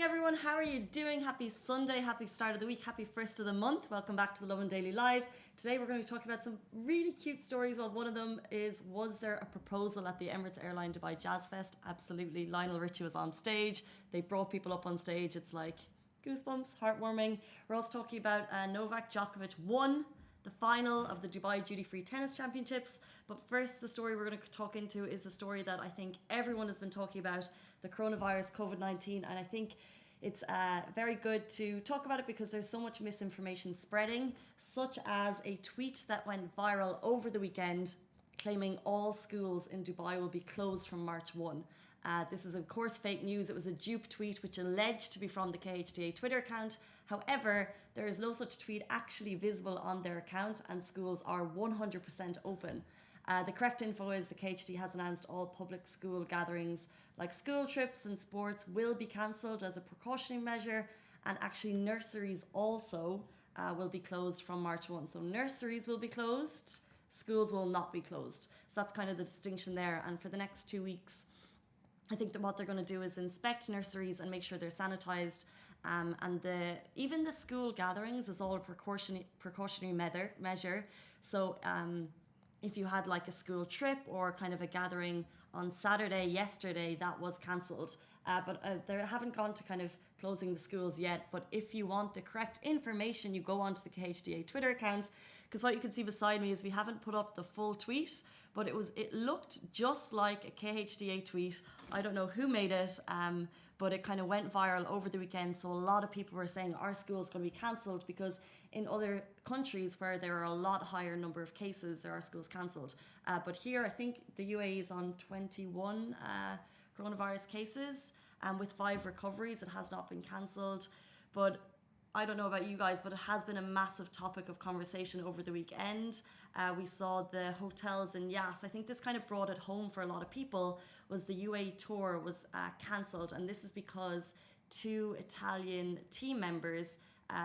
everyone, how are you doing? Happy Sunday, happy start of the week, happy first of the month. Welcome back to the Lovin Daily Live. Today we're going to be talking about some really cute stories. Well, one of them is, was there a proposal at the Emirates Airline Dubai Jazz Fest? Absolutely. Lionel Richie was on stage. They brought people up on stage. It's like goosebumps, heartwarming. We're also talking about Novak Djokovic won the final of the Dubai Duty Free Tennis Championships. But first, the story we're going to talk into is a story that I think everyone has been talking about, the coronavirus, Covid-19. And I think it's very good to talk about it because there's so much misinformation spreading, such as a tweet that went viral over the weekend claiming all schools in Dubai will be closed from March 1. This is, of course, fake news. It was a dupe tweet which alleged to be from the KHDA Twitter account. However, there is no such tweet actually visible on their account, and schools are 100% open. The correct info is the KHD has announced all public school gatherings like school trips and sports will be cancelled as a precautionary measure, and actually nurseries also will be closed from March 1. So nurseries will be closed, schools will not be closed. So that's kind of the distinction there. And for the next 2 weeks, I think that what they're going to do is inspect nurseries and make sure they're sanitized. And even the school gatherings is all a precautionary measure. So if you had like a school trip or kind of a gathering on Saturday, yesterday, that was cancelled. But they haven't gone to kind of closing the schools yet. But if you want the correct information, you go onto the KHDA Twitter account, because what you can see beside me is we haven't put up the full tweet, but it looked just like a KHDA tweet. I don't know who made it, but it kind of went viral over the weekend. So a lot of people were saying our school is going to be cancelled because in other countries where there are a lot higher number of cases, there are schools cancelled. But here, I think the UAE is on 21 coronavirus cases, with 5 recoveries. It has not been cancelled. But I don't know about you guys, but it has been a massive topic of conversation over the weekend. We saw the hotels in Yas. I think this kind of brought it home for a lot of people, was the UAE tour was cancelled. And this is because 2 Italian team members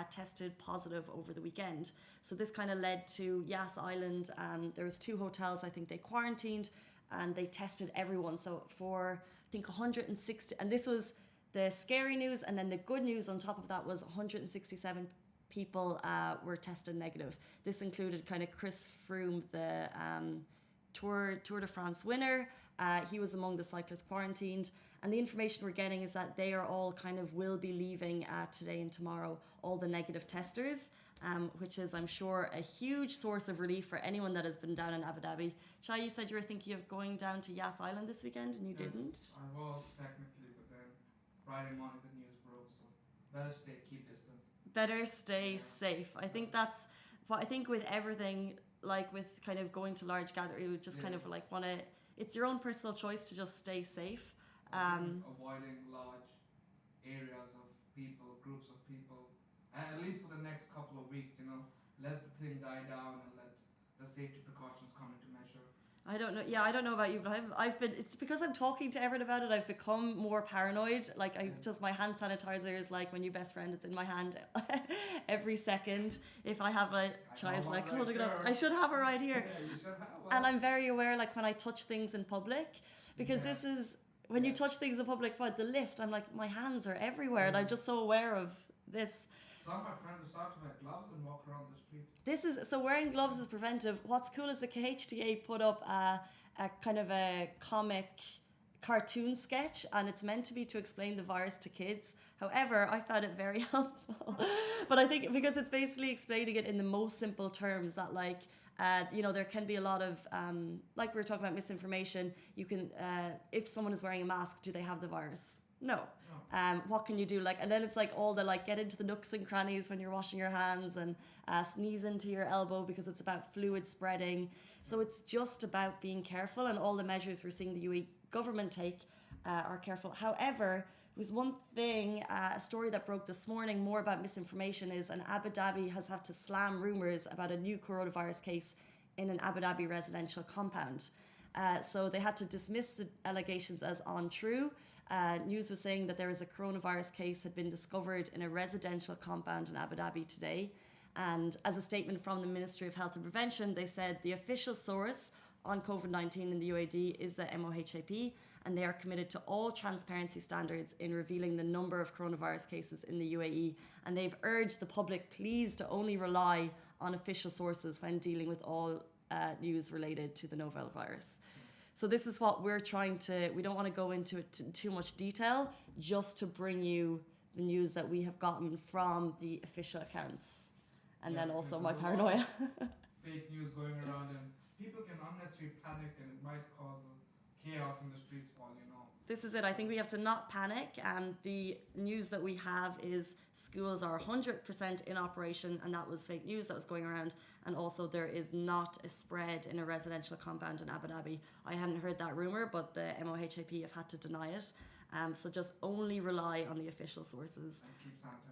tested positive over the weekend. So this kind of led to Yas Island. There was 2 hotels, I think they quarantined and they tested everyone. So for, I think, 160, and this was the scary news, and then the good news on top of that was 167 people were tested negative. This included kind of Chris Froome, the Tour de France winner. He was among the cyclists quarantined, and the information we're getting is that they are all kind of will be leaving today and tomorrow, all the negative testers, which is, I'm sure, a huge source of relief for anyone that has been down in Abu Dhabi. Shai, you said you were thinking of going down to Yas Island this weekend, and you didn't? I was technically, but then Friday morning the news broke, so better keep distance. Better stay safe. I think that's what I think with everything, like with kind of going to large gatherings, you just kind of like want to, it's your own personal choice to just stay safe. Avoiding large areas of people, groups of people, at least for the next couple of weeks, let the thing die down and let the safety precautions come into measure. I don't know. Yeah, I don't know about you, but I've been. It's because I'm talking to everyone about it. I've become more paranoid. Like my hand sanitizer is like my new best friend. It's in my hand every second. If I have Chai's like holding it up, I should have it right here. Yeah, you should have one. And I'm very aware, like when I touch things in public, because this is when you touch things in public, like the lift. I'm like, my hands are everywhere, and I'm just so aware of this. Some of my friends have started to wear gloves and walk around the street. This is, so wearing gloves is preventive. What's cool is the KHDA put up a kind of a comic cartoon sketch, and it's meant to be to explain the virus to kids. However, I found it very helpful. But I think because it's basically explaining it in the most simple terms that there can be a lot of, like we were talking about misinformation. You can, if someone is wearing a mask, do they have the virus? No. What can you do? And then it's like all the get into the nooks and crannies when you're washing your hands, and sneeze into your elbow because it's about fluid spreading. So it's just about being careful, and all the measures we're seeing the UAE government take are careful. However, there was one thing, a story that broke this morning more about misinformation is, and Abu Dhabi has had to slam rumours about a new coronavirus case in an Abu Dhabi residential compound. So they had to dismiss the allegations as untrue. News was saying that there is a coronavirus case had been discovered in a residential compound in Abu Dhabi today. And as a statement from the Ministry of Health and Prevention, they said the official source on COVID-19 in the UAE is the MOHAP, and they are committed to all transparency standards in revealing the number of coronavirus cases in the UAE. And they've urged the public, please, to only rely on official sources when dealing with all news related to the novel virus. So this is what we're trying to, we don't want to go into it too much detail, just to bring you the news that we have gotten from the official accounts. And then also my paranoia. Fake news going around, and people can unnecessarily panic, and it might cause chaos in the streets while This is it. I think we have to not panic. And the news that we have is schools are 100% in operation, and that was fake news that was going around. And also there is not a spread in a residential compound in Abu Dhabi. I hadn't heard that rumour, but the MOHAP have had to deny it. So just only rely on the official sources. And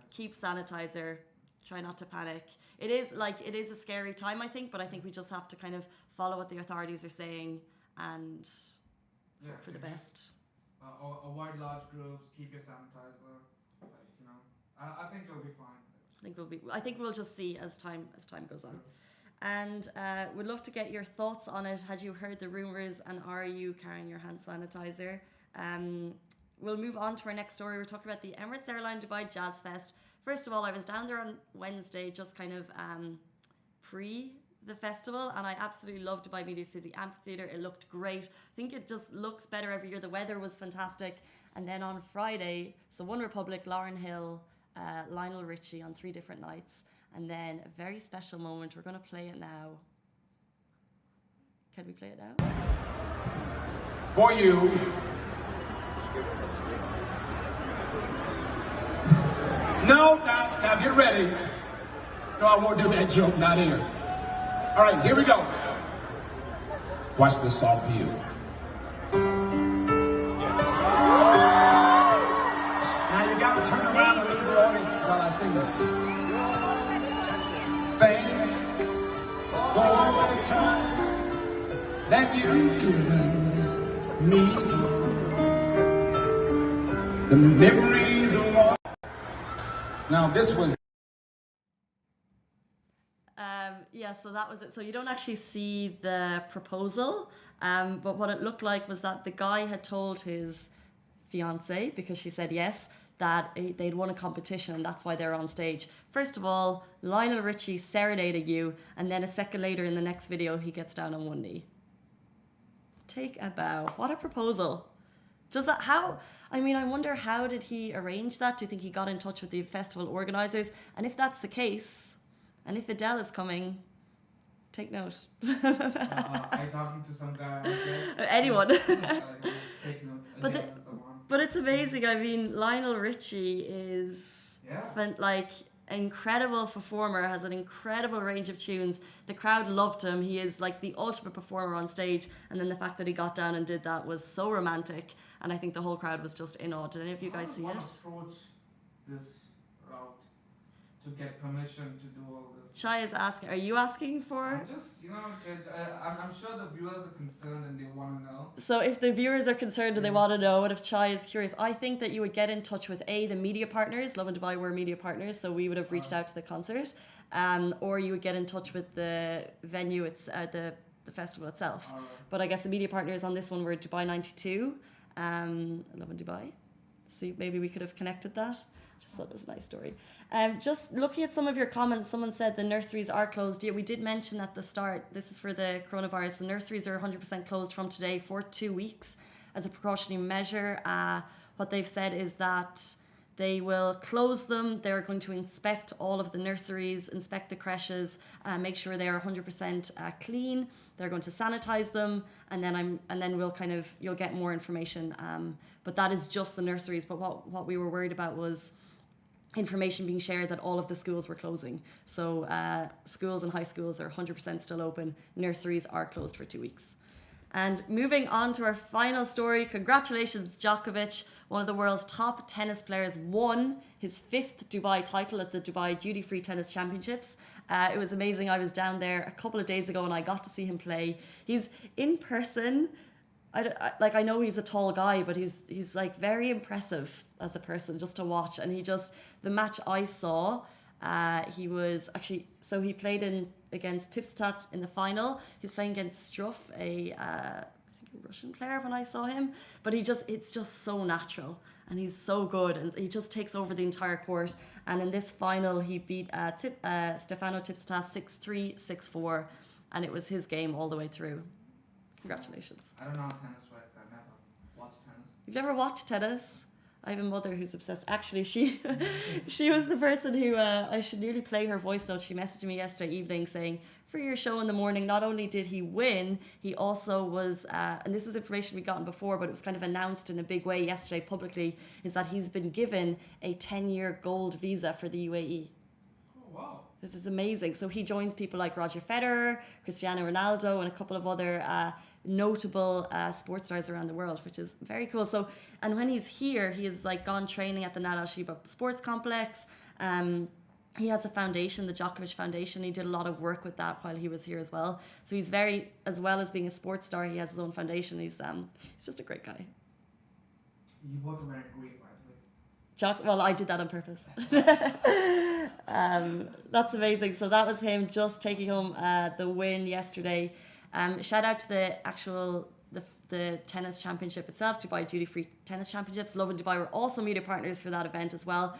keep sanitizer. Try not to panic. It is a scary time, I think, but I think we just have to kind of follow what the authorities are saying and hope for the best. Avoid large groups, keep your sanitizer, I think you'll be fine. I think we'll just see as time goes on. And we'd love to get your thoughts on it. Had you heard the rumours, and are you carrying your hand sanitizer? We'll move on to our next story. We're talking about the Emirates Airline Dubai Jazz Fest. First of all, I was down there on Wednesday, just kind of pre the festival, and I absolutely loved Dubai Media City Amphitheatre. It looked great. I think it just looks better every year. The weather was fantastic. And then on Friday, so One Republic, Lauryn Hill, Lionel Richie on 3 different nights, and then a very special moment. We're going to play it now. Can we play it now? For you. No, now get ready. No, I won't do that joke, not here. All right, here we go. Watch this song for you. Now you gotta turn around and look at the audience while I sing this. Thanks for all the times that you've given me. The memories of all. Now this was. So that was it. So you don't actually see the proposal, but what it looked like was that the guy had told his fiancée, because she said yes, that they'd won a competition, and that's why they're on stage. First of all, Lionel Richie serenaded you, and then a second later in the next video, he gets down on one knee. Take a bow. What a proposal. Does that, I wonder, how did he arrange that? Do you think he got in touch with the festival organisers? And if that's the case, and if Adele is coming, take note. Are you talking to some guy out there? Anyone. Take note. But it's amazing. Lionel Richie is incredible performer, has an incredible range of tunes. The crowd loved him. He is like the ultimate performer on stage. And then the fact that he got down and did that was so romantic. And I think the whole crowd was just in awe. Did any of you guys see it? Approach this route to get permission to do all this. Shai is asking, are you asking for? I'm just, I'm sure the viewers are concerned and they want to know. So if the viewers are concerned and they want to know, and if Chai is curious, I think that you would get in touch with the media partners. Love and Dubai were media partners, so we would have reached out to the concert, or you would get in touch with the venue, the festival itself. Right. But I guess the media partners on this one were Dubai 92, Love and Dubai. See, maybe we could have connected that. Just thought it was a nice story. Just looking at some of your comments, someone said the nurseries are closed. Yeah, we did mention at the start, this is for the coronavirus, the nurseries are 100% closed from today for 2 weeks as a precautionary measure. What they've said is that they will close them. They're going to inspect all of the nurseries, inspect the creches, make sure they are 100% clean. They're going to sanitize them, and then you'll get more information. But that is just the nurseries. But what we were worried about was information being shared that all of the schools were closing. So schools and high schools are 100% still open. Nurseries are closed for 2 weeks. And moving on to our final story, congratulations, Djokovic, one of the world's top tennis players, won his 5th Dubai title at the Dubai Duty Free Tennis Championships. It was amazing. I was down there a couple of days ago and I got to see him play. He's in person. I know he's a tall guy, but he's like very impressive as a person just to watch. And the match I saw, he was actually, so he played against Tipstadt in the final. He's playing against Struff, I think a Russian player when I saw him, but it's just so natural, and he's so good, and he just takes over the entire court. And in this final, he beat Stefano Tsitsipas 6-3, 6-4, and it was his game all the way through. Congratulations. I don't know how tennis works. I've never watched tennis. You've never watched tennis? I have a mother who's obsessed. Actually, she was the person who I should nearly play her voice note. She messaged me yesterday evening saying, for your show in the morning, not only did he win, he also was, and this is information we'd gotten before, but it was kind of announced in a big way yesterday publicly, is that he's been given a 10-year gold visa for the UAE. Oh, wow. This is amazing. So he joins people like Roger Federer, Cristiano Ronaldo, and a couple of other notable sports stars around the world, which is very cool. So, and when he's here, he has like gone training at the Nad Al Sheba Sports Complex. He has a foundation, the Djokovic Foundation. He did a lot of work with that while he was here as well. So he's very, as well as being a sports star, he has his own foundation. He's just a great guy. You both are wearing green, by the way. Well, I did that on purpose. That's amazing. So that was him just taking home the win yesterday. Shout out to the tennis championship itself, Dubai Duty Free Tennis Championships. Lovin Dubai were also media partners for that event as well,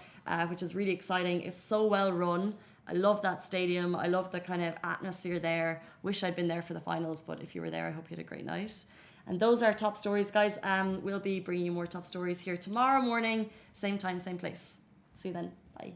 which is really exciting. It's so well run. I love that stadium. I love the kind of atmosphere there. Wish I'd been there for the finals, but if you were there, I hope you had a great night. And those are our top stories, guys. We'll be bringing you more top stories here tomorrow morning, same time, same place. See you then. Bye.